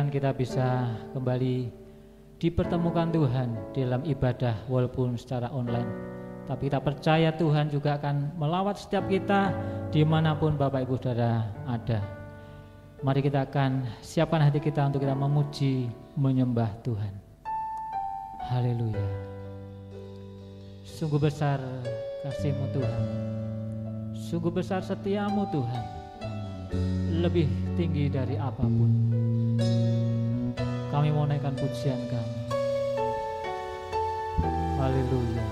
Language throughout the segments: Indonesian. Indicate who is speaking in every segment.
Speaker 1: berkenan kita bisa kembali dipertemukan Tuhan dalam ibadah walaupun secara online. Tapi kita percaya Tuhan juga akan melawat setiap kita dimanapun Bapak Ibu Saudara ada. Mari kita akan siapkan hati kita untuk kita memuji, menyembah Tuhan. Haleluya. Sungguh besar kasih-Mu Tuhan, sungguh besar setia-Mu Tuhan, lebih tinggi dari apapun. Kami mau naikkan pujian kami. Haleluya.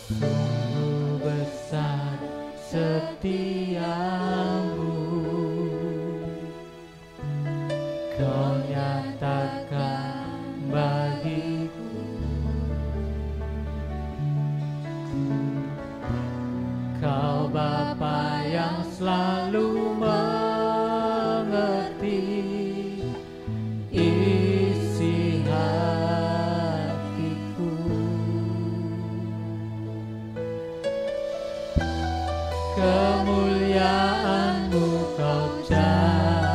Speaker 1: Sungguh besar setia-Mu, Kau nyatakan bagiku. Kau Bapa yang selalu mengerti isi hatiku. Kemuliaan-Mu Kau janjikan,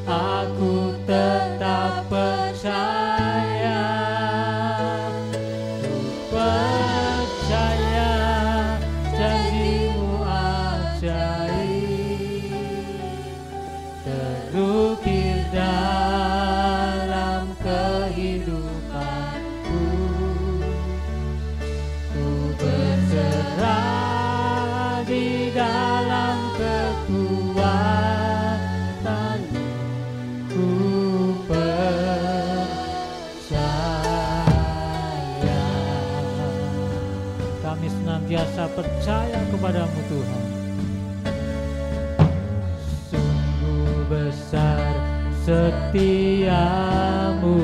Speaker 1: aku tetap percaya, ku percaya janji-Mu ajaib, terukir dalam kehidupanku. Ku berserah di dalam kekuatan-Mu, ku percaya. Kami senantiasa percaya kepada-Mu Tuhan. Sungguh besar setia-Mu,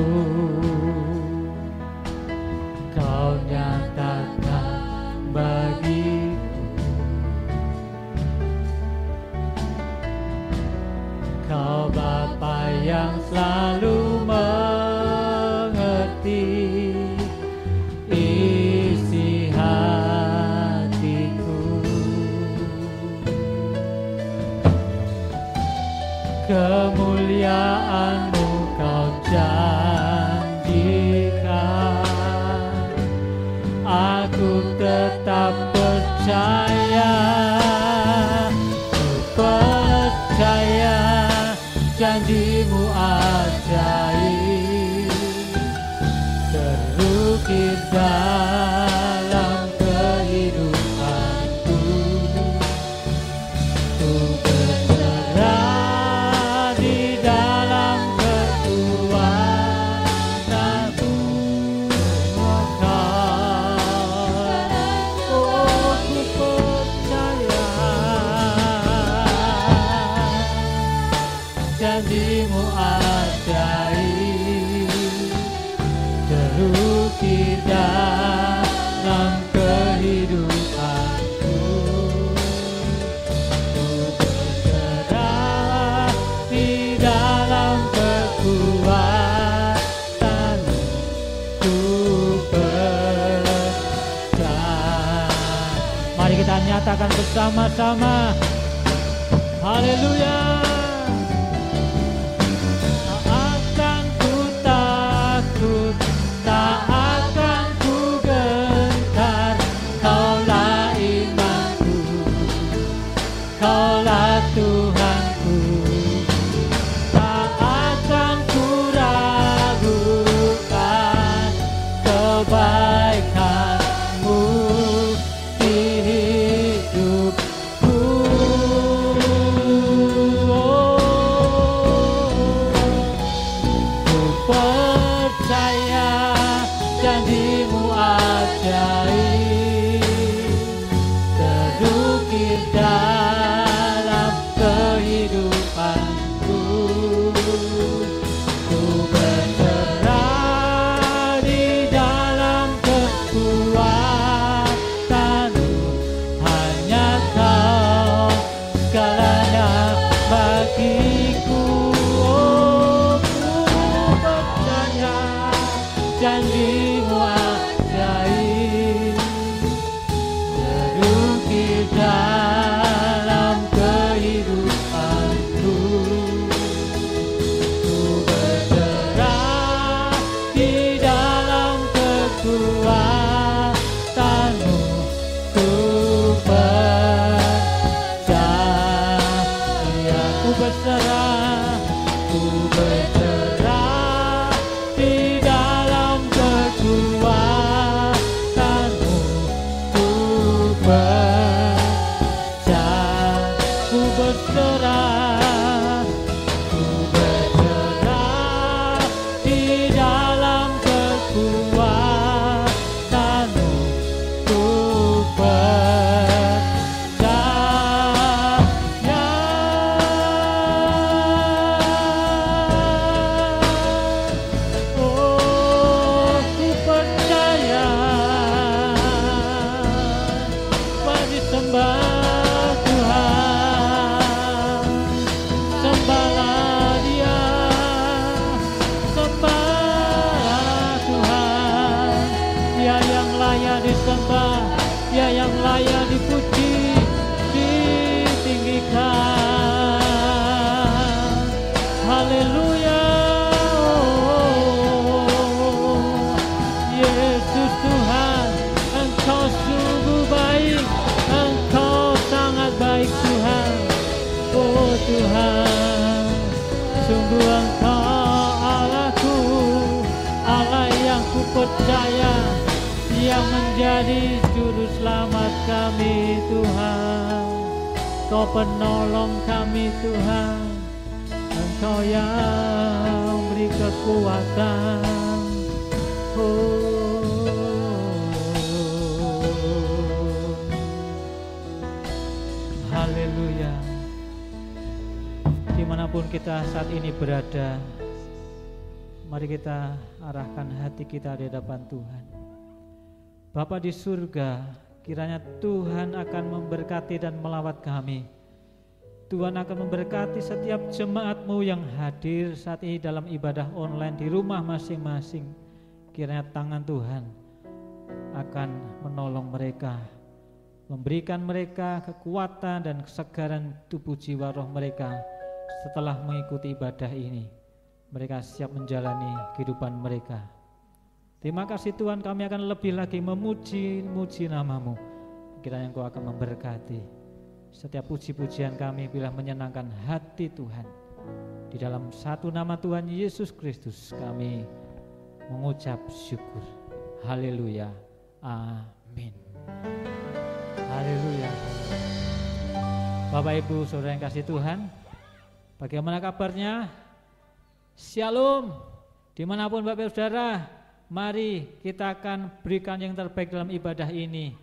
Speaker 1: Kau nyatakan bagiku. Kau Bapa yang selalu mengerti isi hatiku. Kemuliaan-Mu Kau janjikan, aku tetap percaya, ku percaya janji-Mu ajaib, terukir dalam kehidupanku. Ku berserah di dalam kekuatan-Mu, oh ku percaya janji-Mu ajaib, terukir dalam kehidupanku. Ku berserah di dalam kekuatan-Mu, ku percaya. Mari kita nyatakan bersama-sama. Haleluya. Tak akan ku gentar, Kaulah imanku, Kaulah Tuhanku. Tak akan ku ragukan kebaikan-Mu di hidupku. Ku percaya janji-Mu ajaib, terukir dalam kehidupanku. Ku berserah di dalam kekuatan-Mu, hanya Kau segalanya bagiku. Oh, ku percaya kasih-Mu ajaib, teruki dalam kehidupanku. Ku berserah di dalam kekuatan-Mu, ku percaya. Ku berserah, ku berserah di dalam kekuatan-Mu, ku percaya. Ku berserah, ku berserah di dalam kekuatan-Mu, ku percaya. Mari sembah Tuhan, sembahlah Dia, sembahlah Tuhan. Dia yang layak disembah, Dia yang layak dipuji, ditinggikan. Haleluya. Yesus Tuhan, Engkau sungguh baik, Engkau sangat baik Tuhan. Oh Tuhan, sungguh Engkau Allahku, Allah yang ku percaya, yang menjadi juru selamat kami Tuhan. Kau penolong kami Tuhan, Engkau yang beri kekuatan. Haleluya. Dimanapun kita saat ini berada, mari kita arahkan hati kita di hadapan Tuhan. Bapa di surga, kiranya Tuhan akan memberkati dan melawat kami. Tuhan akan memberkati setiap jemaat-Mu yang hadir saat ini dalam ibadah online di rumah masing-masing. Kiranya tangan Tuhan akan menolong mereka, memberikan mereka kekuatan dan kesegaran tubuh jiwa roh mereka. Setelah mengikuti ibadah ini, mereka siap menjalani kehidupan mereka. Terima kasih Tuhan, kami akan lebih lagi memuji nama-Mu. Kiranya Engkau akan memberkati setiap puji-pujian kami bila menyenangkan hati Tuhan. Di dalam satu nama Tuhan Yesus Kristus kami mengucap syukur. Haleluya. Amin. Haleluya. Bapak Ibu Saudara yang kasih Tuhan, bagaimana kabarnya? Shalom. Dimanapun Bapak Ibu Saudara, mari kita akan berikan yang terbaik dalam ibadah ini.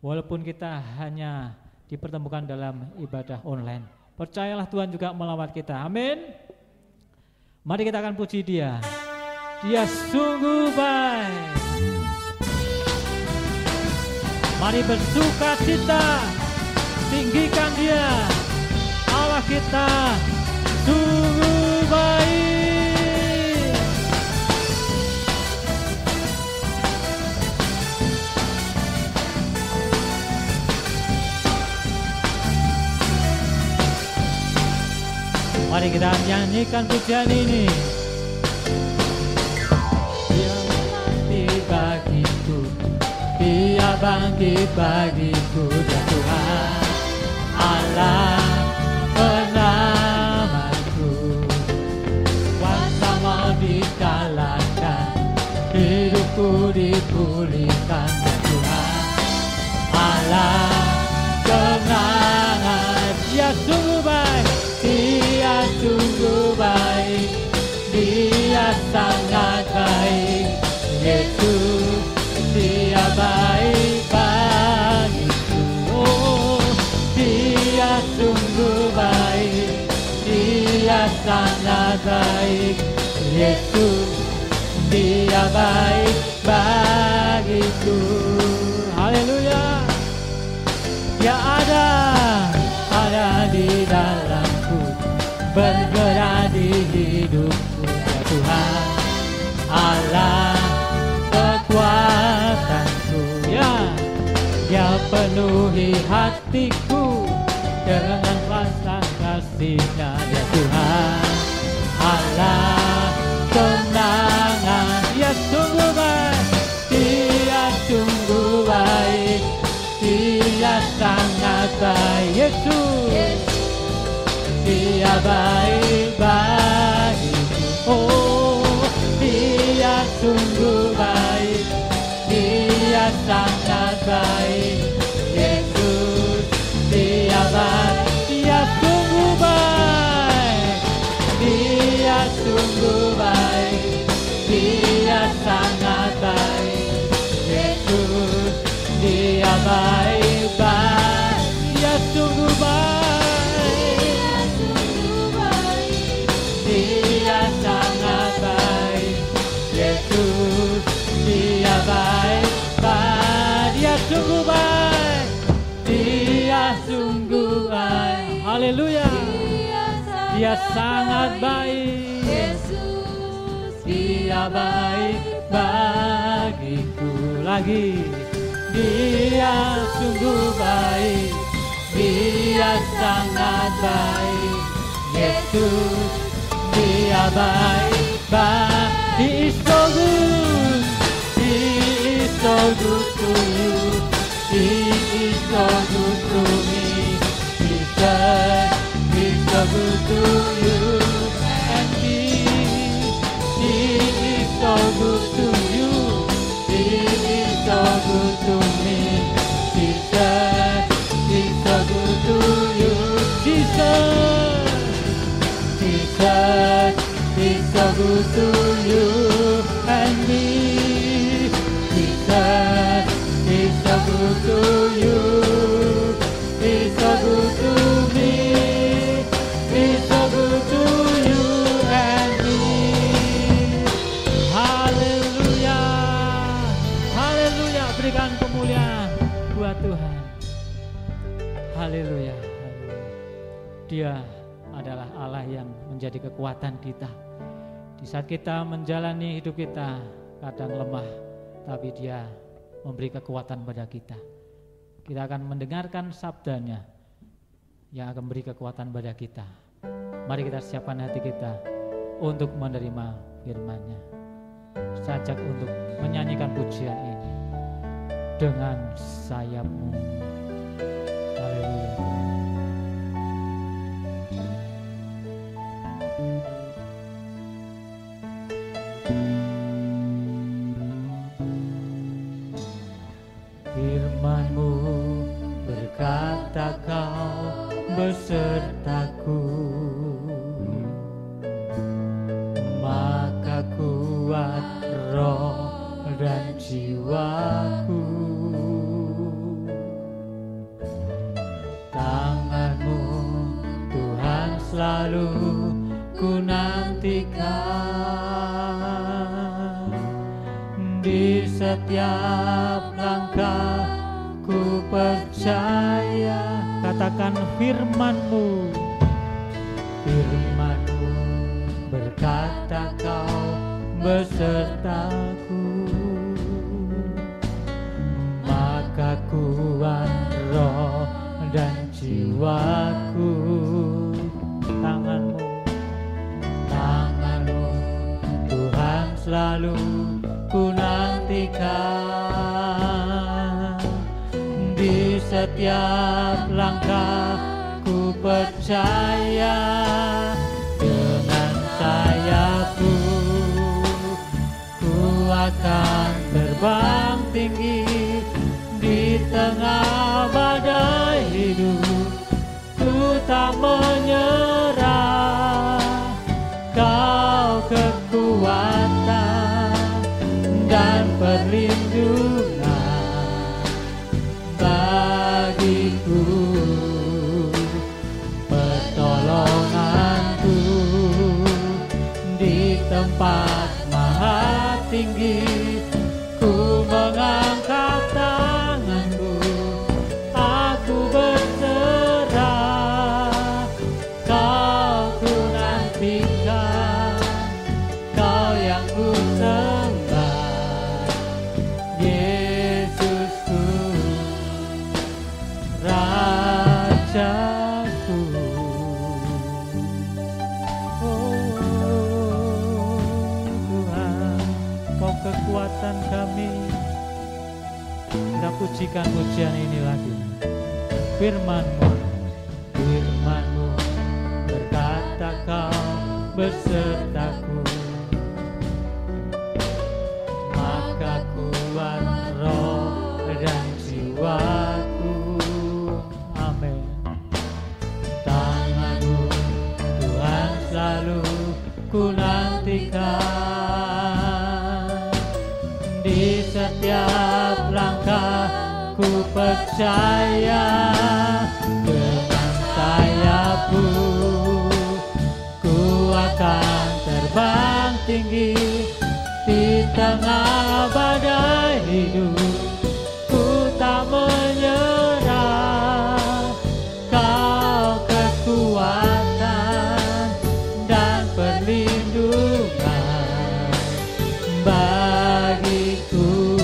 Speaker 1: Walaupun kita hanya dipertemukan dalam ibadah online, percayalah Tuhan juga melawat kita. Amin. Mari kita akan puji Dia. Dia sungguh baik. Mari bersuka cita, tinggikan Dia. Allah kita sungguh baik. Mari kita nyanyikan pujian ini. Dia bangkit bagiku, Dia bangkit bagiku, Dia Tuhan Allah penyelamatku. Kuasa mau dikalahkan, hidupku dipulihkan, Dia Tuhan Allah kemenangan. Dia sungguh baik, Dia sungguh baik, Dia sangat baik. Yesus, Dia baik bagiku. Oh, Dia sungguh baik, Dia sangat baik. Yesus, Dia baik bagiku. Haleluya. Dia ada di dalamku, bergerak di hidupku. Ya Tuhan Allah penuhi hatiku dengan rasa kasih-Nya, ya Tuhan. Allah kemenangan, Dia sungguh baik, Dia sungguh baik, Dia sangat baik. Yesus, Dia baik bagiku. Oh, Dia sungguh baik, Dia sangat baik. Yesus, Dia baik, Dia sungguh baik, Dia sungguh baik, Dia sangat baik. Yesus, Dia baik baik, Dia sungguh baik, Dia sangat baik. Yesus, Dia baik baik, Dia sungguh baik, Dia sungguh baik. Haleluya, Dia sangat baik.
Speaker 2: Yesus,
Speaker 1: Dia baik bagiku. Lagi, Dia sungguh baik, Dia sangat baik. Yesus, Dia baik baik. He is so good, He is so good to you, He is so good to me. Jesus is so good to you and me. He is so good to you, He is so good to me. Jesus is so good to you. Jesus is so good to you and me. Jesus is so good to you, He's so good to me. He's so good to you and me. Haleluya, haleluya. Berikan kemuliaan buat Tuhan. Haleluya, haleluya. Dia adalah Allah yang menjadi kekuatan kita. Di saat kita menjalani hidup kita kadang lemah, tapi Dia memberi kekuatan pada kita. Kita akan mendengarkan sabdanya yang akan memberi kekuatan pada kita. Mari kita siapkan hati kita untuk menerima firman-Nya. Sajak untuk menyanyikan pujian ini dengan sayapmu. Haleluya. Firman-Mu berkata Kau besertaku, maka kuat roh dan jiwaku. Tangan-Mu Tuhan selalu ku nantikan, di setiap langkah ku percaya. Katakan firman-Mu, firman-Mu berkata Kau besertaku, maka kuat roh dan jiwaku. Tangan-Mu, tangan-Mu Tuhan selalu ku nantikan, di setiap langkah ku percaya. Dengan sayapku ku akan terbang tinggi, di tengah badai hidup ku tak menyerah. Kau kekuatan dan perlindungan bagiku, pertolonganku di tempat maha tinggi. Ku mengangkat tanganku, aku berserah. Kau ku nantikan, Kau yang ku sembah. Yesusku, pujikan pujian ini lagi. Firman-Mu, Firman-Mu berkata Kau bersertaku, maka kuat roh dan jiwaku. Amin. Tangan-Mu Tuhan selalu ku nantikan, di setiap langkah ku percaya dengan sayap-Mu ku akan terbang tinggi di tengah badai hidup. Ku tak menyerah, Kau kekuatan dan perlindungan bagiku,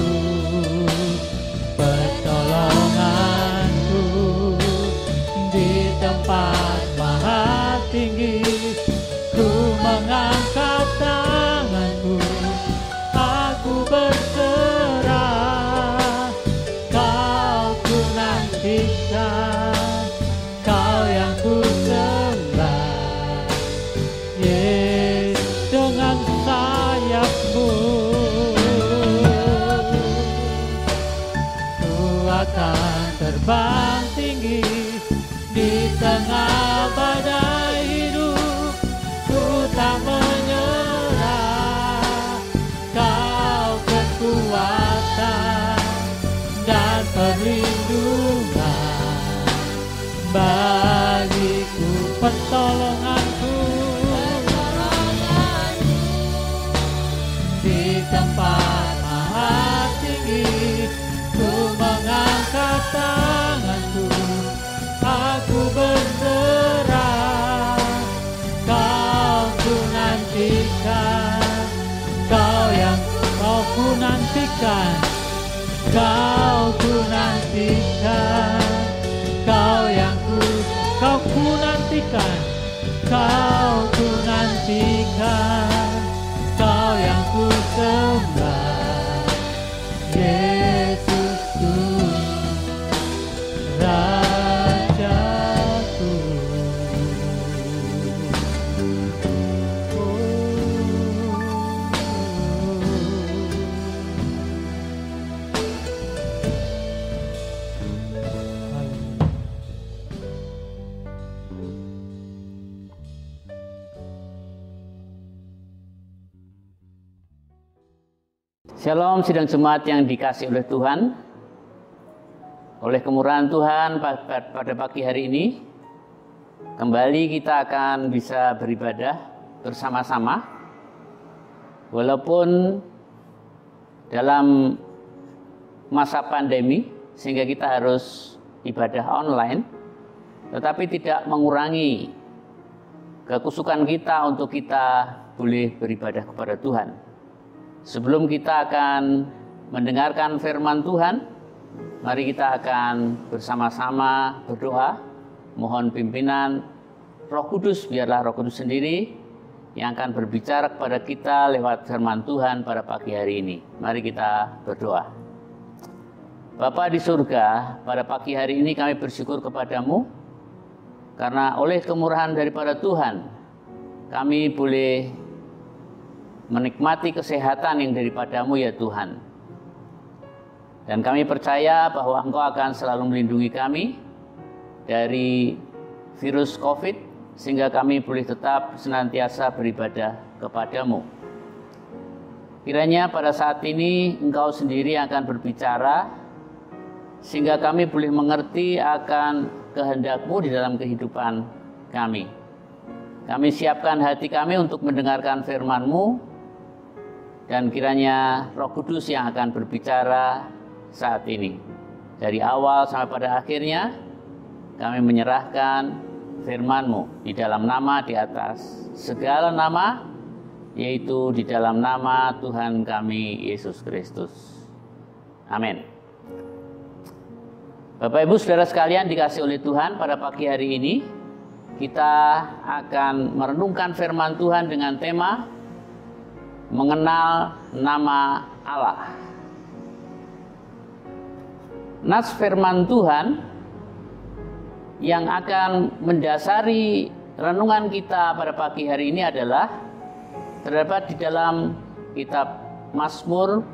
Speaker 1: pertolonganku di tempat maha tinggi. Ku mengangkat tanganku, aku berserah, Kau ku nantikan, Kau yang ku sembah. Yesus, dengan sayap-Mu ku akan terbang tinggi di tengah badai hidup. Ku tak menyerah, Kau kekuatan dan perlindungan bagiku, pertolonganku di tempat maha tinggi. Ku mengangkat tanganku, aku berserah, Kau ku nantikan, Kau yang Kau ku nantikan, Kau ku nantikan, Kau yang Kau ku nantikan, Kau ku nantikan, Kau yang ku sembah. Yesusku, Rajaku.
Speaker 3: Shalom sidang jemaat yang dikasihi oleh Tuhan. Oleh kemurahan Tuhan pada pagi hari ini kembali kita akan bisa beribadah bersama-sama. Walaupun dalam masa pandemi sehingga kita harus ibadah online, tetapi tidak mengurangi kekusukan kita untuk kita boleh beribadah kepada Tuhan. Sebelum kita akan mendengarkan firman Tuhan, mari kita akan bersama-sama berdoa, mohon pimpinan Roh Kudus, biarlah Roh Kudus sendiri yang akan berbicara kepada kita lewat firman Tuhan pada pagi hari ini. Mari kita berdoa. Bapa di surga, pada pagi hari ini kami bersyukur kepadamu, karena oleh kemurahan daripada Tuhan, kami boleh menikmati kesehatan yang daripadamu ya Tuhan. Dan kami percaya bahwa Engkau akan selalu melindungi kami dari virus COVID, sehingga kami boleh tetap senantiasa beribadah kepadamu. Kiranya pada saat ini Engkau sendiri akan berbicara, sehingga kami boleh mengerti akan kehendak-Mu di dalam kehidupan kami. Kami siapkan hati kami untuk mendengarkan firman-Mu, dan kiranya Roh Kudus yang akan berbicara saat ini. Dari awal sampai pada akhirnya, kami menyerahkan firman-Mu di dalam nama di atas segala nama, yaitu di dalam nama Tuhan kami Yesus Kristus. Amin. Bapak Ibu Saudara sekalian dikasihi oleh Tuhan, pada pagi hari ini kita akan merenungkan firman Tuhan dengan tema mengenal nama Allah. nas firman Tuhan yang akan mendasari renungan kita pada pagi hari ini adalah terdapat di dalam kitab Mazmur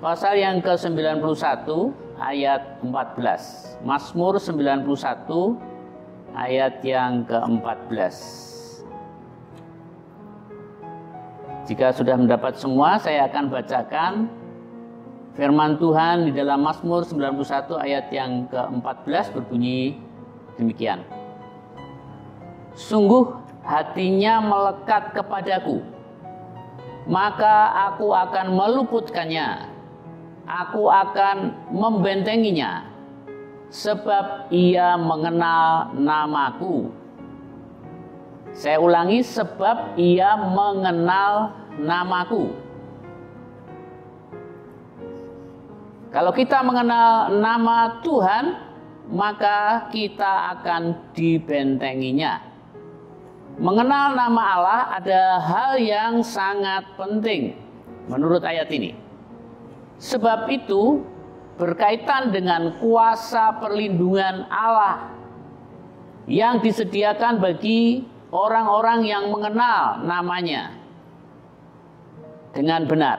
Speaker 3: pasal yang ke-91 ayat 14. Mazmur 91 ayat yang ke-14. Jika sudah mendapat semua, saya akan bacakan firman Tuhan di dalam Mazmur 91 ayat yang ke-14 berbunyi demikian. Sungguh hatinya melekat kepadaku, maka aku akan meluputkannya, aku akan membentenginya, sebab ia mengenal namaku. Saya ulangi, sebab ia mengenal namaku. Kalau kita mengenal nama Tuhan, maka kita akan dibentenginya. Mengenal nama Allah ada hal yang sangat penting menurut ayat ini. Sebab itu berkaitan dengan kuasa perlindungan Allah yang disediakan bagi orang-orang yang mengenal namanya dengan benar.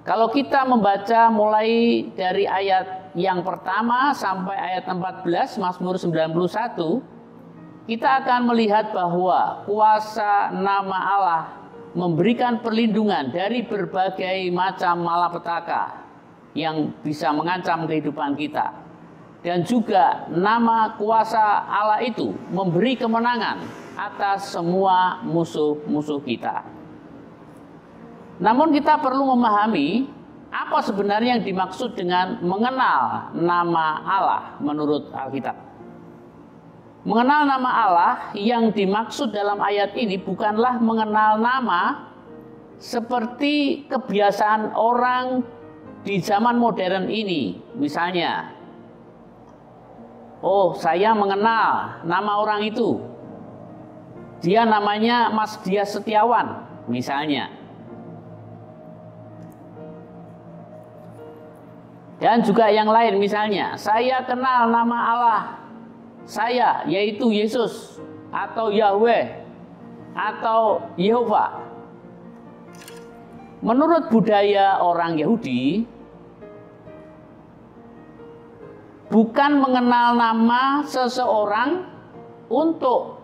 Speaker 3: Kalau kita membaca mulai dari ayat yang pertama sampai ayat 14 Mazmur 91, kita akan melihat bahwa kuasa nama Allah memberikan perlindungan dari berbagai macam malapetaka yang bisa mengancam kehidupan kita. Dan juga nama kuasa Allah itu memberi kemenangan atas semua musuh-musuh kita. Namun kita perlu memahami apa sebenarnya yang dimaksud dengan mengenal nama Allah menurut Alkitab. Mengenal nama Allah yang dimaksud dalam ayat ini bukanlah mengenal nama seperti kebiasaan orang di zaman modern ini. Misalnya, oh, saya mengenal nama orang itu, dia namanya Mas Dias Setiawan misalnya. Dan juga yang lain, misalnya saya kenal nama Allah saya, yaitu Yesus atau Yahweh atau Yehova. Menurut budaya orang Yahudi, bukan mengenal nama seseorang untuk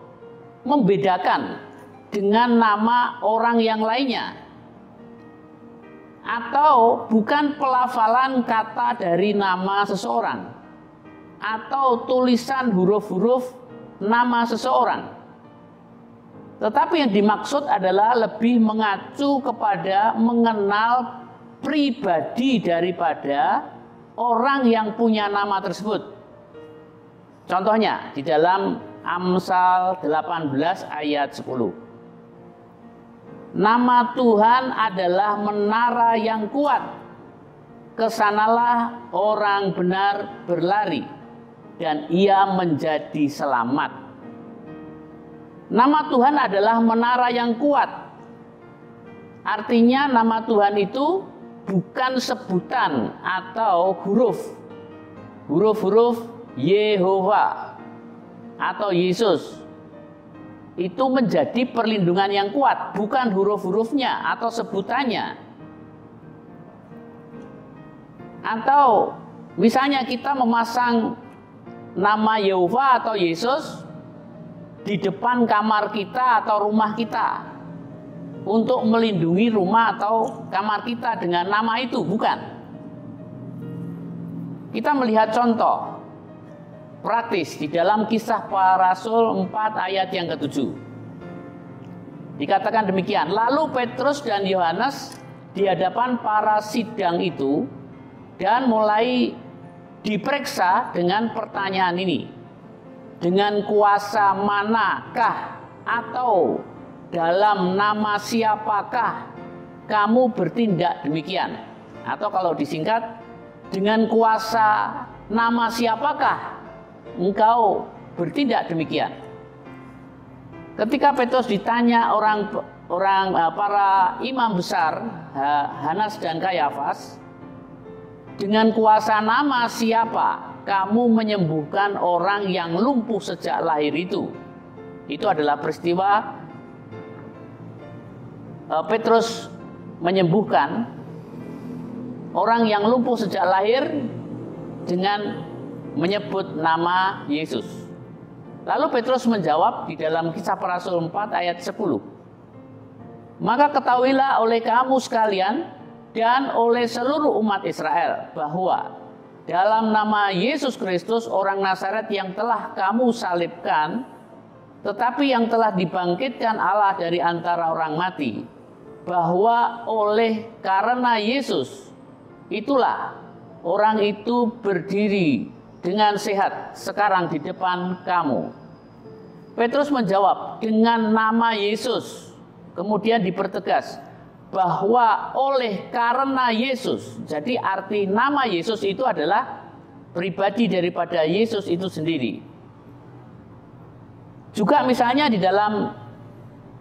Speaker 3: membedakan dengan nama orang yang lainnya, atau bukan pelafalan kata dari nama seseorang, atau tulisan huruf-huruf nama seseorang. Tetapi yang dimaksud adalah lebih mengacu kepada mengenal pribadi daripada orang yang punya nama tersebut. Contohnya di dalam Amsal 18 ayat 10. Nama Tuhan adalah menara yang kuat. Kesanalah orang benar berlari dan ia menjadi selamat. Nama Tuhan adalah menara yang kuat. Artinya nama Tuhan itu bukan sebutan atau huruf-huruf Yehova atau Yesus. Itu menjadi perlindungan yang kuat, bukan huruf-hurufnya atau sebutannya. Atau misalnya kita memasang nama Yehova atau Yesus di depan kamar kita atau rumah kita untuk melindungi rumah atau kamar kita dengan nama itu, bukan. Kita melihat contoh praktis di dalam Kisah Para Rasul 4 ayat yang ke-7. Dikatakan demikian, lalu Petrus dan Yohanes di hadapan para sidang itu dan mulai diperiksa dengan pertanyaan ini. Dengan kuasa manakah atau dalam nama siapakah kamu bertindak demikian? Atau kalau disingkat, dengan kuasa nama siapakah engkau bertindak demikian? Ketika Petrus ditanya para imam besar Hanas dan Kayafas, dengan kuasa nama siapa kamu menyembuhkan orang yang lumpuh sejak lahir itu? Itu adalah peristiwa Petrus menyembuhkan orang yang lumpuh sejak lahir dengan menyebut nama Yesus. Lalu Petrus menjawab di dalam Kisah Para Rasul 4 ayat 10. Maka ketahuilah oleh kamu sekalian dan oleh seluruh umat Israel bahwa dalam nama Yesus Kristus orang Nazaret yang telah kamu salibkan, tetapi yang telah dibangkitkan Allah dari antara orang mati, bahwa oleh karena Yesus itulah orang itu berdiri dengan sehat sekarang di depan kamu. Petrus menjawab, dengan nama Yesus. Kemudian dipertegas bahwa oleh karena Yesus. Jadi arti nama Yesus itu adalah pribadi daripada Yesus itu sendiri. Juga misalnya di dalam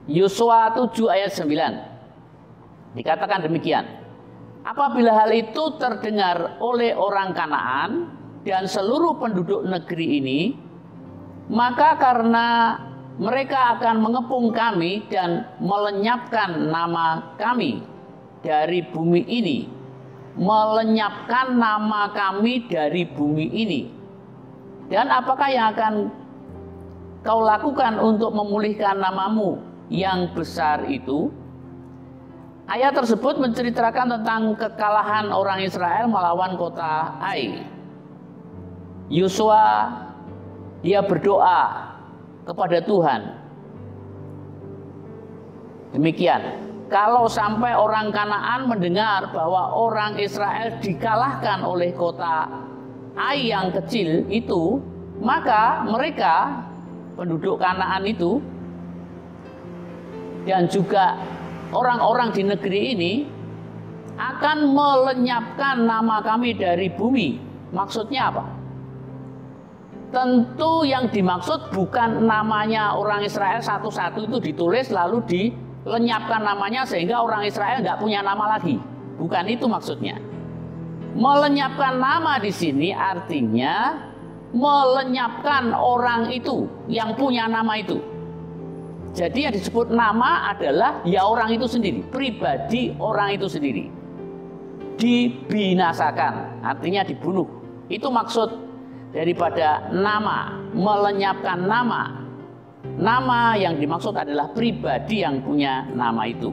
Speaker 3: Yosua 7 ayat 9 dikatakan demikian. Apabila hal itu terdengar oleh orang Kanaan dan seluruh penduduk negeri ini, maka karena mereka akan mengepung kami dan melenyapkan nama kami dari bumi ini. Melenyapkan nama kami dari bumi ini. Dan apakah yang akan kau lakukan untuk memulihkan namamu yang besar itu? Ayat tersebut menceritakan tentang kekalahan orang Israel melawan kota Ai. Yosua dia berdoa kepada Tuhan. Demikian, kalau sampai orang Kanaan mendengar bahwa orang Israel dikalahkan oleh kota Ai yang kecil itu, maka mereka penduduk Kanaan itu dan juga orang-orang di negeri ini akan melenyapkan nama kami dari bumi. Maksudnya apa? Tentu yang dimaksud bukan namanya orang Israel satu-satu itu ditulis lalu dilenyapkan namanya sehingga orang Israel nggak punya nama lagi. Bukan itu maksudnya. Melenyapkan nama di sini artinya melenyapkan orang itu yang punya nama itu. Jadi yang disebut nama adalah ya orang itu sendiri, pribadi orang itu sendiri. Dibinasakan, artinya dibunuh. Itu maksud daripada nama, melenyapkan nama. Nama yang dimaksud adalah pribadi yang punya nama itu.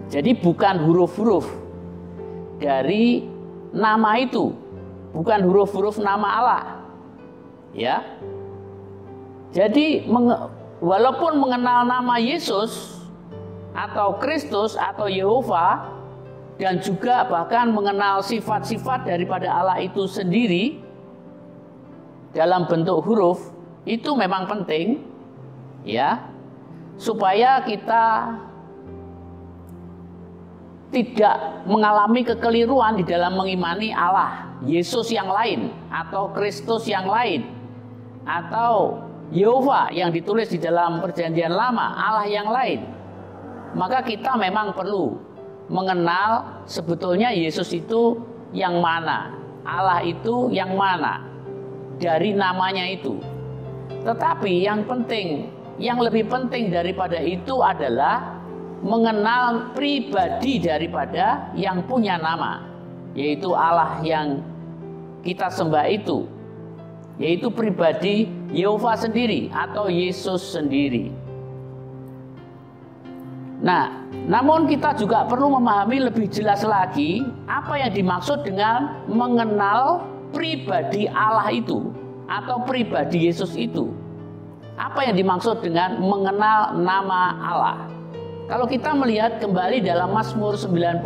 Speaker 3: Jadi bukan huruf-huruf dari nama itu, bukan huruf-huruf nama Allah. Ya. Jadi walaupun mengenal nama Yesus atau Kristus atau Yehova dan juga bahkan mengenal sifat-sifat daripada Allah itu sendiri dalam bentuk huruf, itu memang penting ya, supaya kita tidak mengalami kekeliruan di dalam mengimani Allah, Yesus yang lain atau Kristus yang lain atau Yehova yang ditulis di dalam Perjanjian Lama, Allah yang lain. Maka kita memang perlu mengenal sebetulnya Yesus itu yang mana, Allah itu yang mana dari namanya itu. Tetapi yang penting, yang lebih penting daripada itu adalah mengenal pribadi daripada yang punya nama, yaitu Allah yang kita sembah itu, yaitu pribadi Yehova sendiri atau Yesus sendiri. Nah, namun kita juga perlu memahami lebih jelas lagi apa yang dimaksud dengan mengenal pribadi Allah itu atau pribadi Yesus itu. Apa yang dimaksud dengan mengenal nama Allah? Kalau kita melihat kembali dalam Mazmur 91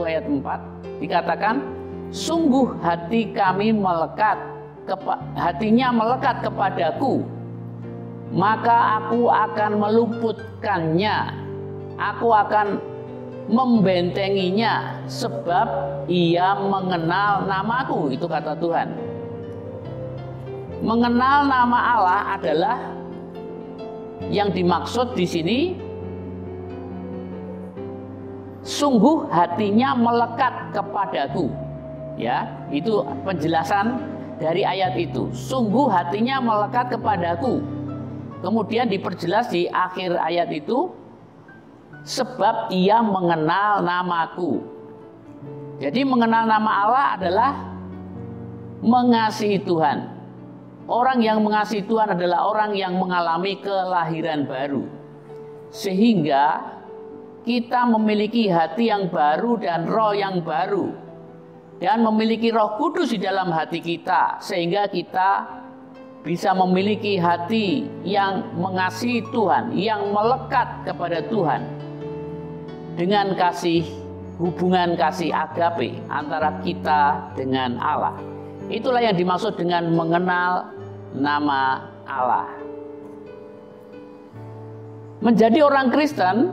Speaker 3: ayat 4 dikatakan, sungguh hati kami hatinya melekat kepadaku, maka aku akan meluputkannya, aku akan membentenginya, sebab ia mengenal namaku. Itu kata Tuhan. Mengenal nama Allah adalah yang dimaksud di sini sungguh hatinya melekat kepadaku. Ya, itu penjelasan dari ayat itu. Sungguh hatinya melekat kepadaku. Kemudian diperjelas di akhir ayat itu, sebab ia mengenal namaku. Jadi mengenal nama Allah adalah mengasihi Tuhan. Orang yang mengasihi Tuhan adalah orang yang mengalami kelahiran baru. Sehingga kita memiliki hati yang baru dan roh yang baru. Dan memiliki Roh Kudus di dalam hati kita, sehingga kita bisa memiliki hati yang mengasihi Tuhan, yang melekat kepada Tuhan dengan hubungan kasih agape antara kita dengan Allah. Itulah yang dimaksud dengan mengenal nama Allah. Menjadi orang Kristen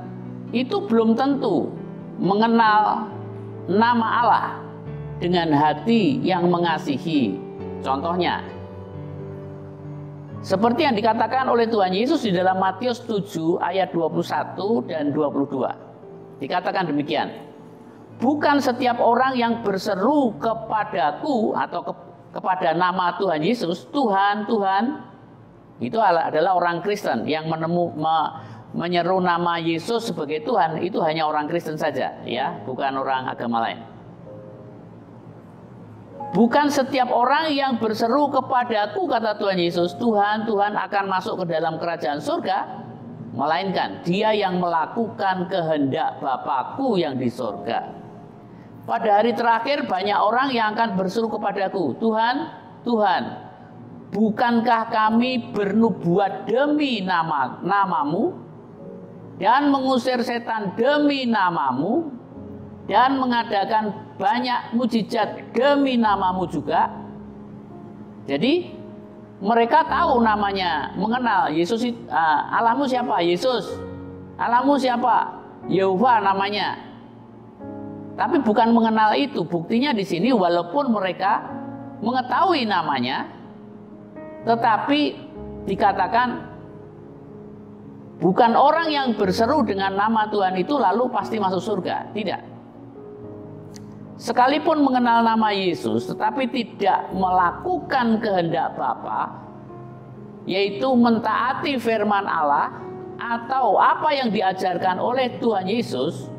Speaker 3: itu belum tentu mengenal nama Allah dengan hati yang mengasihi. Contohnya, seperti yang dikatakan oleh Tuhan Yesus di dalam Matius 7 ayat 21 dan 22. Dikatakan demikian, bukan setiap orang yang berseru kepadaku atau kepada nama Tuhan Yesus, Tuhan, Tuhan, itu adalah orang Kristen yang menyeru nama Yesus sebagai Tuhan. Itu hanya orang Kristen saja, ya, bukan orang agama lain. Bukan setiap orang yang berseru kepadaku, kata Tuhan Yesus, Tuhan, Tuhan, akan masuk ke dalam kerajaan surga, melainkan dia yang melakukan kehendak Bapakku yang di surga. Pada hari terakhir banyak orang yang akan berseru kepadaku, Tuhan, Tuhan, bukankah kami bernubuat demi namamu dan mengusir setan demi namamu dan mengadakan banyak mujizat demi namamu juga? Jadi mereka tahu namanya, mengenal Yesus. Allahmu siapa? Yesus. Allahmu siapa? Yehova namanya. Tapi bukan mengenal itu. Buktinya di sini walaupun mereka mengetahui namanya, tetapi dikatakan bukan orang yang berseru dengan nama Tuhan itu lalu pasti masuk surga. Tidak. Sekalipun mengenal nama Yesus tetapi tidak melakukan kehendak Bapa, yaitu mentaati firman Allah atau apa yang diajarkan oleh Tuhan Yesus,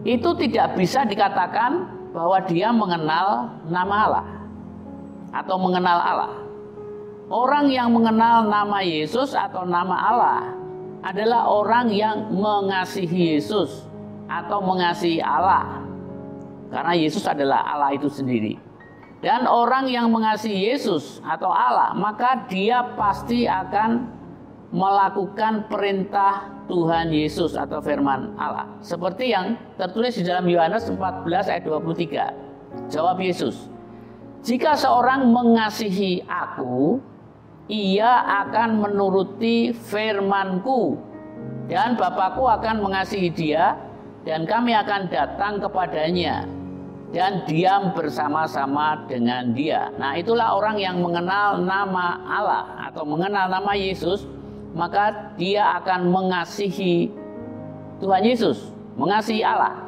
Speaker 3: itu tidak bisa dikatakan bahwa dia mengenal nama Allah atau mengenal Allah. Orang yang mengenal nama Yesus atau nama Allah adalah orang yang mengasihi Yesus atau mengasihi Allah, karena Yesus adalah Allah itu sendiri. Dan orang yang mengasihi Yesus atau Allah, maka dia pasti akan melakukan perintah Tuhan Yesus atau firman Allah, seperti yang tertulis di dalam Yohanes 14 ayat 23. Jawab Yesus, jika seorang mengasihi aku, ia akan menuruti firman-Ku, dan Bapakku akan mengasihi dia, dan kami akan datang kepadanya dan diam bersama-sama dengan dia. Nah, itulah orang yang mengenal nama Allah atau mengenal nama Yesus, maka dia akan mengasihi Tuhan Yesus, mengasihi Allah.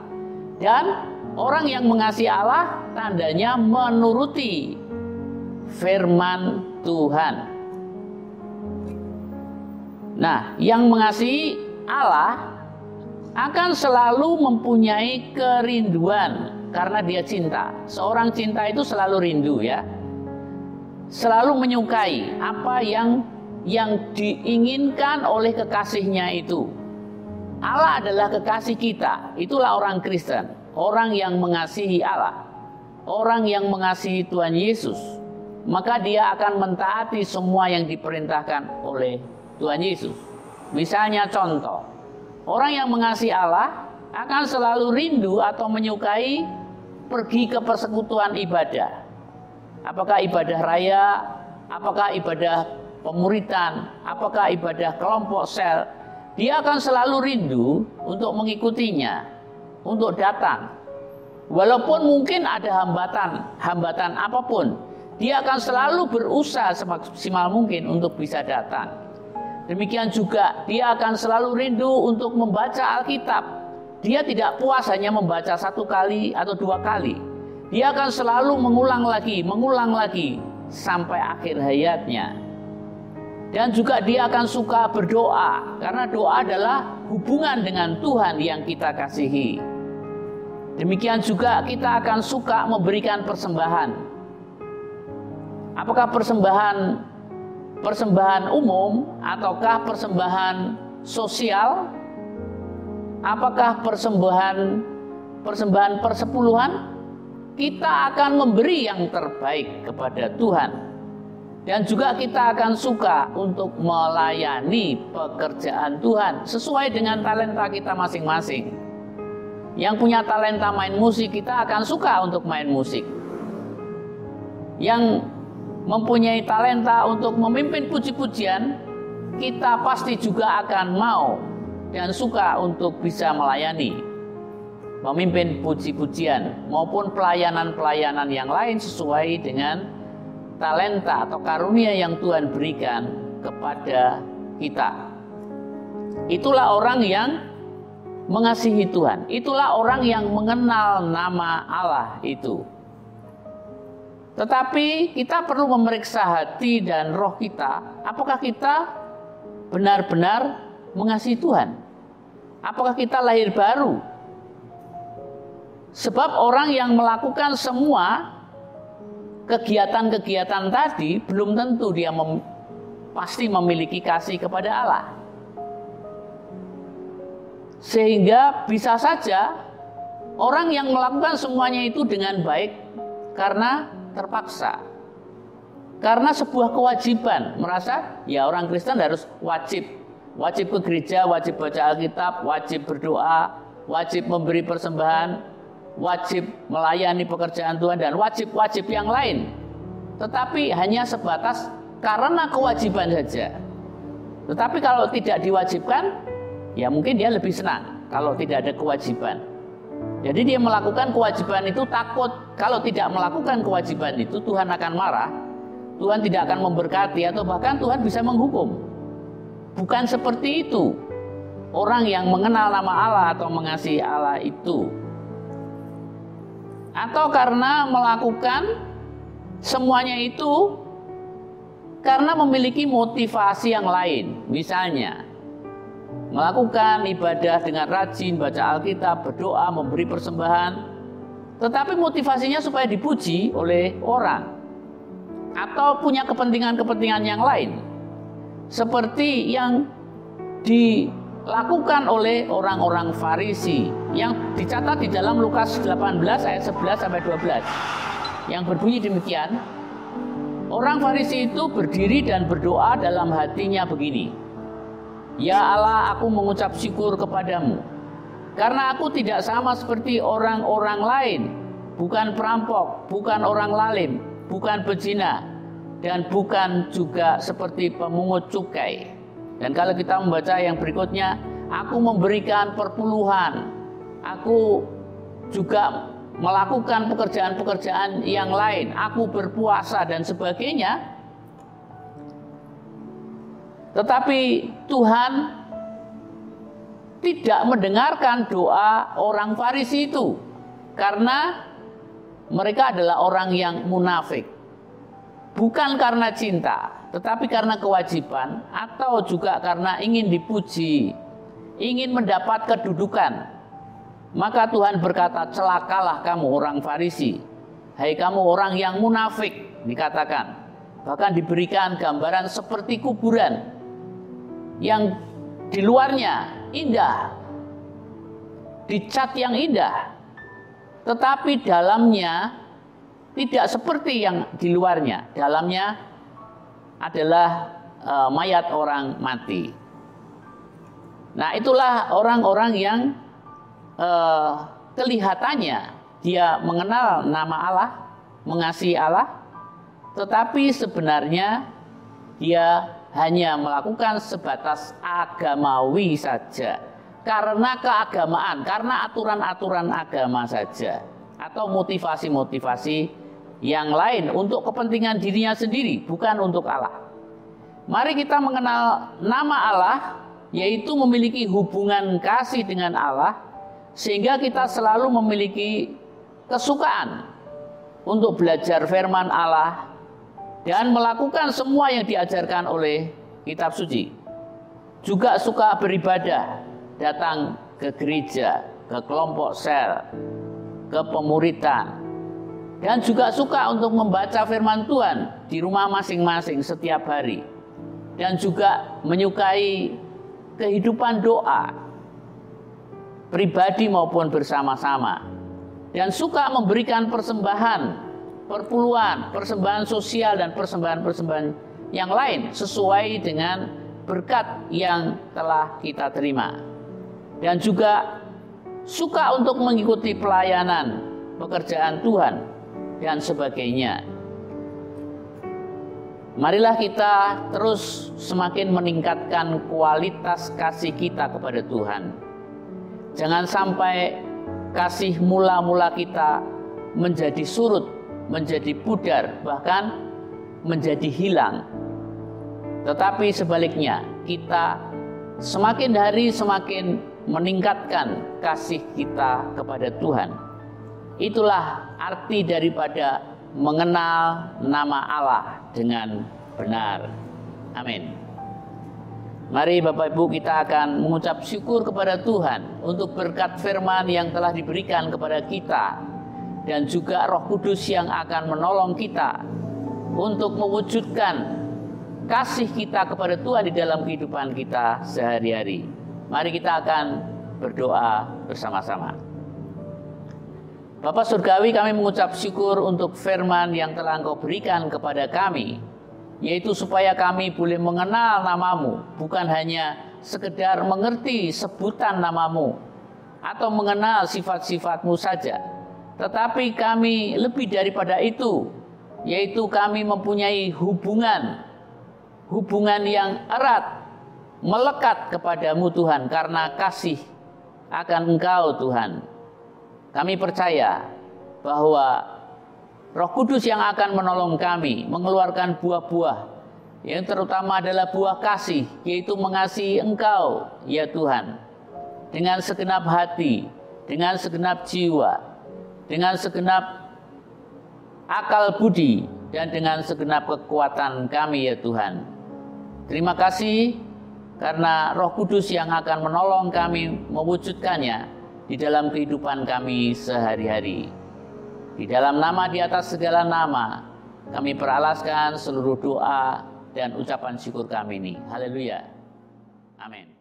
Speaker 3: Dan orang yang mengasihi Allah tandanya menuruti firman Tuhan. Nah, yang mengasihi Allah akan selalu mempunyai kerinduan karena dia cinta. Seorang cinta itu selalu rindu, ya. Selalu menyukai apa yang diinginkan oleh kekasihnya itu. Allah adalah kekasih kita. Itulah orang Kristen, orang yang mengasihi Allah, orang yang mengasihi Tuhan Yesus. Maka dia akan mentaati semua yang diperintahkan oleh Tuhan Yesus. Misalnya contoh, orang yang mengasihi Allah akan selalu rindu atau menyukai pergi ke persekutuan ibadah. Apakah ibadah raya, apakah ibadah pemuritan, apakah ibadah kelompok sel. Dia akan selalu rindu untuk mengikutinya, untuk datang. Walaupun mungkin ada hambatan apapun, dia akan selalu berusaha semaksimal mungkin untuk bisa datang. Demikian juga dia akan selalu rindu untuk membaca Alkitab, dia tidak puas hanya membaca 1 kali atau 2 kali. Dia akan selalu mengulang lagi sampai akhir hayatnya. Dan juga dia akan suka berdoa, karena doa adalah hubungan dengan Tuhan yang kita kasihi. Demikian juga kita akan suka memberikan persembahan. Apakah persembahan umum ataukah persembahan sosial? Apakah persembahan persepuluhan? Kita akan memberi yang terbaik kepada Tuhan. Dan juga kita akan suka untuk melayani pekerjaan Tuhan sesuai dengan talenta kita masing-masing. Yang punya talenta main musik, kita akan suka untuk main musik. Yang mempunyai talenta untuk memimpin puji-pujian, kita pasti juga akan mau dan suka untuk bisa melayani, memimpin puji-pujian maupun pelayanan-pelayanan yang lain sesuai dengan talenta atau karunia yang Tuhan berikan kepada kita. Itulah orang yang mengasihi Tuhan. Itulah orang yang mengenal nama Allah itu. Tetapi kita perlu memeriksa hati dan roh kita. Apakah kita benar-benar mengasihi Tuhan? Apakah kita lahir baru? Sebab orang yang melakukan semua kegiatan-kegiatan tadi belum tentu dia pasti memiliki kasih kepada Allah. Sehingga bisa saja orang yang melakukan semuanya itu dengan baik karena terpaksa. Karena sebuah kewajiban, merasa ya orang Kristen harus wajib ke gereja, wajib baca Alkitab, wajib berdoa, wajib memberi persembahan, wajib melayani pekerjaan Tuhan, dan wajib-wajib yang lain. Tetapi hanya sebatas karena kewajiban saja. Tetapi kalau tidak diwajibkan, ya mungkin dia lebih senang kalau tidak ada kewajiban. Jadi dia melakukan kewajiban itu takut kalau tidak melakukan kewajiban itu Tuhan akan marah, Tuhan tidak akan memberkati, atau bahkan Tuhan bisa menghukum. Bukan seperti itu orang yang mengenal nama Allah atau mengasihi Allah itu. Atau karena melakukan semuanya itu karena memiliki motivasi yang lain. Misalnya melakukan ibadah dengan rajin, baca Alkitab, berdoa, memberi persembahan, tetapi motivasinya supaya dipuji oleh orang, atau punya kepentingan-kepentingan yang lain, seperti yang dilakukan oleh orang-orang Farisi yang dicatat di dalam Lukas 18 ayat 11 sampai 12, yang berbunyi demikian. Orang Farisi itu berdiri dan berdoa dalam hatinya begini: Ya Allah, aku mengucap syukur kepadamu karena aku tidak sama seperti orang-orang lain, bukan perampok, bukan orang lalim, bukan pezina, dan bukan juga seperti pemungut cukai. Dan kalau kita membaca yang berikutnya, aku memberikan perpuluhan, aku juga melakukan pekerjaan-pekerjaan yang lain, aku berpuasa dan sebagainya. Tetapi Tuhan tidak mendengarkan doa orang Farisi itu, karena mereka adalah orang yang munafik. Bukan karena cinta, tetapi karena kewajiban, atau juga karena ingin dipuji, ingin mendapat kedudukan. Maka Tuhan berkata, celakalah kamu orang Farisi, hai kamu orang yang munafik, dikatakan. Bahkan diberikan gambaran seperti kuburan yang di luarnya indah, dicat yang indah, tetapi dalamnya tidak seperti yang di luarnya. Dalamnya adalah mayat orang mati. Nah, itulah orang-orang yang kelihatannya dia mengenal nama Allah, mengasihi Allah, tetapi sebenarnya dia hanya melakukan sebatas agamawi saja, karena keagamaan, karena aturan-aturan agama saja, atau motivasi-motivasi yang lain untuk kepentingan dirinya sendiri, bukan untuk Allah. Mari kita mengenal nama Allah, yaitu memiliki hubungan kasih dengan Allah, sehingga kita selalu memiliki kesukaan untuk belajar firman Allah dan melakukan semua yang diajarkan oleh kitab suci. Juga suka beribadah, datang ke gereja, ke kelompok sel, ke pemuritan, dan juga suka untuk membaca firman Tuhan di rumah masing-masing setiap hari, dan juga menyukai kehidupan doa pribadi maupun bersama-sama, dan suka memberikan persembahan, perpuluhan, persembahan sosial dan persembahan-persembahan yang lain sesuai dengan berkat yang telah kita terima. Dan juga suka untuk mengikuti pelayanan, pekerjaan Tuhan dan sebagainya. Marilah kita terus semakin meningkatkan kualitas kasih kita kepada Tuhan. Jangan sampai kasih mula-mula kita menjadi surut, menjadi pudar, bahkan menjadi hilang. Tetapi sebaliknya, kita semakin hari semakin meningkatkan kasih kita kepada Tuhan. Itulah arti daripada mengenal nama Allah dengan benar. Amin. Mari Bapak Ibu, kita akan mengucap syukur kepada Tuhan untuk berkat firman yang telah diberikan kepada kita, dan juga Roh Kudus yang akan menolong kita untuk mewujudkan kasih kita kepada Tuhan di dalam kehidupan kita sehari-hari. Mari kita akan berdoa bersama-sama. Bapa Surgawi, kami mengucap syukur untuk firman yang telah Engkau berikan kepada kami, yaitu supaya kami boleh mengenal nama-Mu, bukan hanya sekedar mengerti sebutan nama-Mu atau mengenal sifat-sifat-Mu saja, tetapi kami lebih daripada itu, yaitu kami mempunyai hubungan yang erat, melekat kepadamu Tuhan, karena kasih akan Engkau Tuhan. Kami percaya bahwa Roh Kudus yang akan menolong kami mengeluarkan buah-buah, yang terutama adalah buah kasih, yaitu mengasihi Engkau ya Tuhan, dengan segenap hati, dengan segenap jiwa, dengan segenap akal budi, dan dengan segenap kekuatan kami ya Tuhan. Terima kasih karena Roh Kudus yang akan menolong kami mewujudkannya di dalam kehidupan kami sehari-hari. Di dalam nama di atas segala nama, kami peralaskan seluruh doa dan ucapan syukur kami ini. Haleluya. Amin.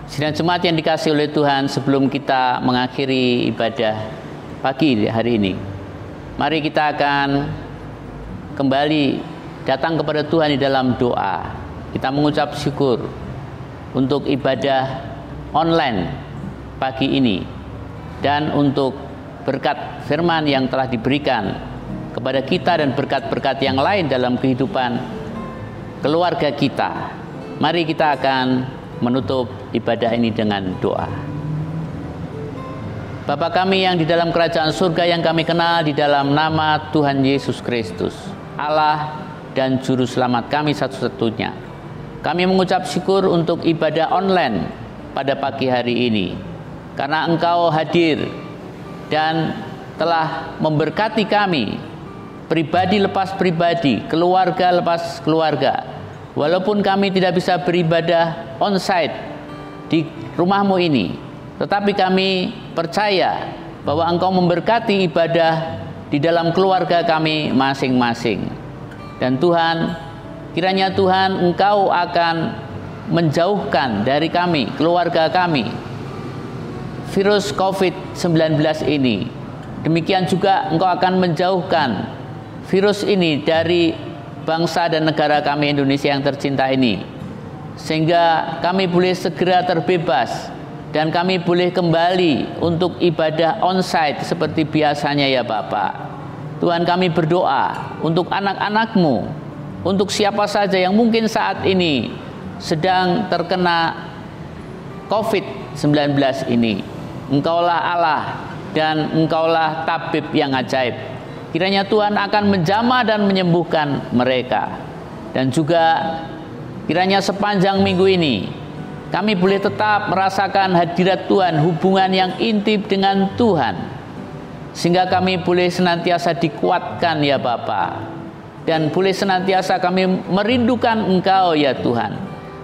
Speaker 3: Sidang jemaat yang dikasihi oleh Tuhan, sebelum kita mengakhiri ibadah pagi hari ini, mari kita akan kembali datang kepada Tuhan di dalam doa. Kita mengucap syukur untuk ibadah online pagi ini, dan untuk berkat firman yang telah diberikan kepada kita, dan berkat-berkat yang lain dalam kehidupan keluarga kita. Mari kita akan menutup ibadah ini dengan doa. Bapa kami yang di dalam kerajaan surga, yang kami kenal di dalam nama Tuhan Yesus Kristus, Allah dan Juru Selamat kami satu-satunya, kami mengucap syukur untuk ibadah online pada pagi hari ini, karena Engkau hadir dan telah memberkati kami, pribadi lepas pribadi, keluarga lepas keluarga. Walaupun kami tidak bisa beribadah on-site di rumahmu ini, tetapi kami percaya bahwa Engkau memberkati ibadah di dalam keluarga kami masing-masing. Dan Tuhan, kiranya Tuhan Engkau akan menjauhkan dari kami, keluarga kami, virus COVID-19 ini. Demikian juga Engkau akan menjauhkan virus ini dari bangsa dan negara kami Indonesia yang tercinta ini, sehingga kami boleh segera terbebas dan kami boleh kembali untuk ibadah onsite seperti biasanya ya Bapak. Tuhan, kami berdoa untuk anak-anak-Mu, untuk siapa saja yang mungkin saat ini sedang terkena COVID-19 ini. Engkaulah Allah dan Engkaulah tabib yang ajaib. Kiranya Tuhan akan menjamah dan menyembuhkan mereka. Dan juga kiranya sepanjang minggu ini kami boleh tetap merasakan hadirat Tuhan, hubungan yang intim dengan Tuhan, sehingga kami boleh senantiasa dikuatkan ya Bapa, dan boleh senantiasa kami merindukan Engkau ya Tuhan,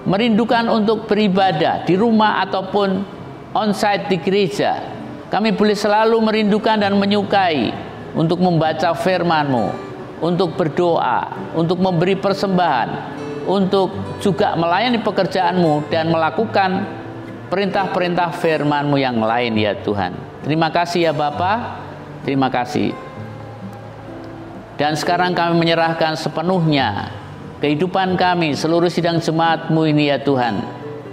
Speaker 3: merindukan untuk beribadah di rumah ataupun onsite di gereja. Kami boleh selalu merindukan dan menyukai untuk membaca firman-Mu, untuk berdoa, untuk memberi persembahan, untuk juga melayani pekerjaan-Mu dan melakukan perintah-perintah firman-Mu yang lain ya Tuhan. Terima kasih ya Bapa. Terima kasih. Dan sekarang kami menyerahkan sepenuhnya kehidupan kami, seluruh sidang jemaat-Mu ini ya Tuhan,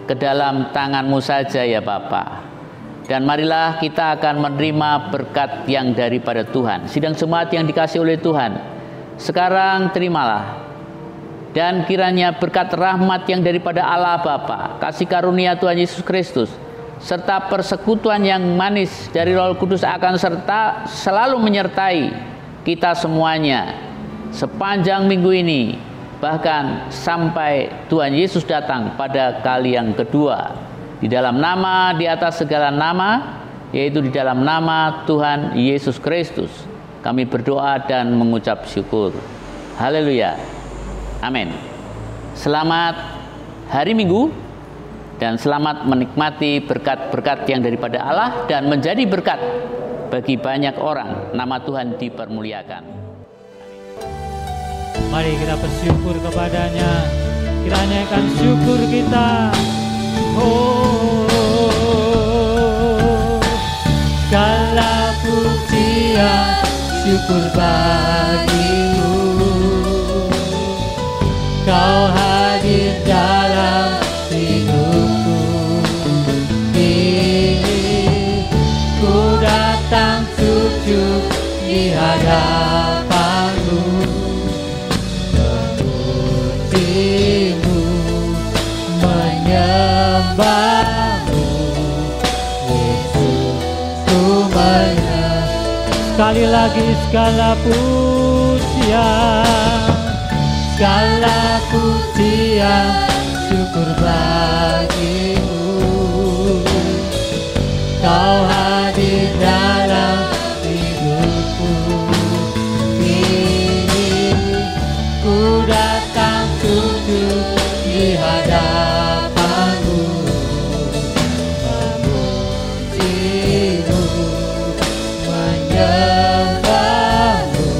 Speaker 3: ke dalam tangan-Mu saja ya Bapa. Dan marilah kita akan menerima berkat yang daripada Tuhan. Sidang jemaat yang dikasihi oleh Tuhan, sekarang terimalah. Dan kiranya berkat rahmat yang daripada Allah Bapa, kasih karunia Tuhan Yesus Kristus, serta persekutuan yang manis dari Roh Kudus akan serta selalu menyertai kita semuanya sepanjang minggu ini, bahkan sampai Tuhan Yesus datang pada kali yang kedua. Di dalam nama di atas segala nama, yaitu di dalam nama Tuhan Yesus Kristus, kami berdoa dan mengucap syukur. Haleluya. Amin. Selamat hari Minggu. Dan selamat menikmati berkat-berkat yang daripada Allah dan menjadi berkat bagi banyak orang. Nama Tuhan dipermuliakan.
Speaker 1: Mari kita bersyukur kepada-Nya. Kiranya akan syukur kita. Segala pujian syukur bagi-Mu. Kau hadir dalam hidupku ini, ku datang sujud di hadapan-Mu, memuji-Mu, menyembah-Mu, Yesus, ku menyembah. Sekali lagi segala pujian, segala pujian syukur bagi-Mu. Kau hadir dalam hidupku ini, ku datang sujud di hadapan-Mu, memuji-Mu, menyembah-Mu,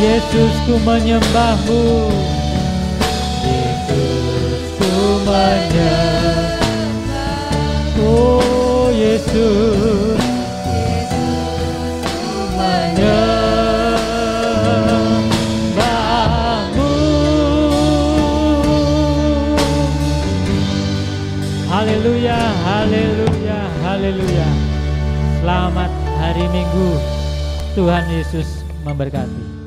Speaker 1: Yesus, ku menyembah-Mu, Yesus, ku menyembah-Mu, oh Yesus, ku menyembah-Mu. Haleluya, haleluya, haleluya. Selamat hari Minggu. Tuhan Yesus memberkati.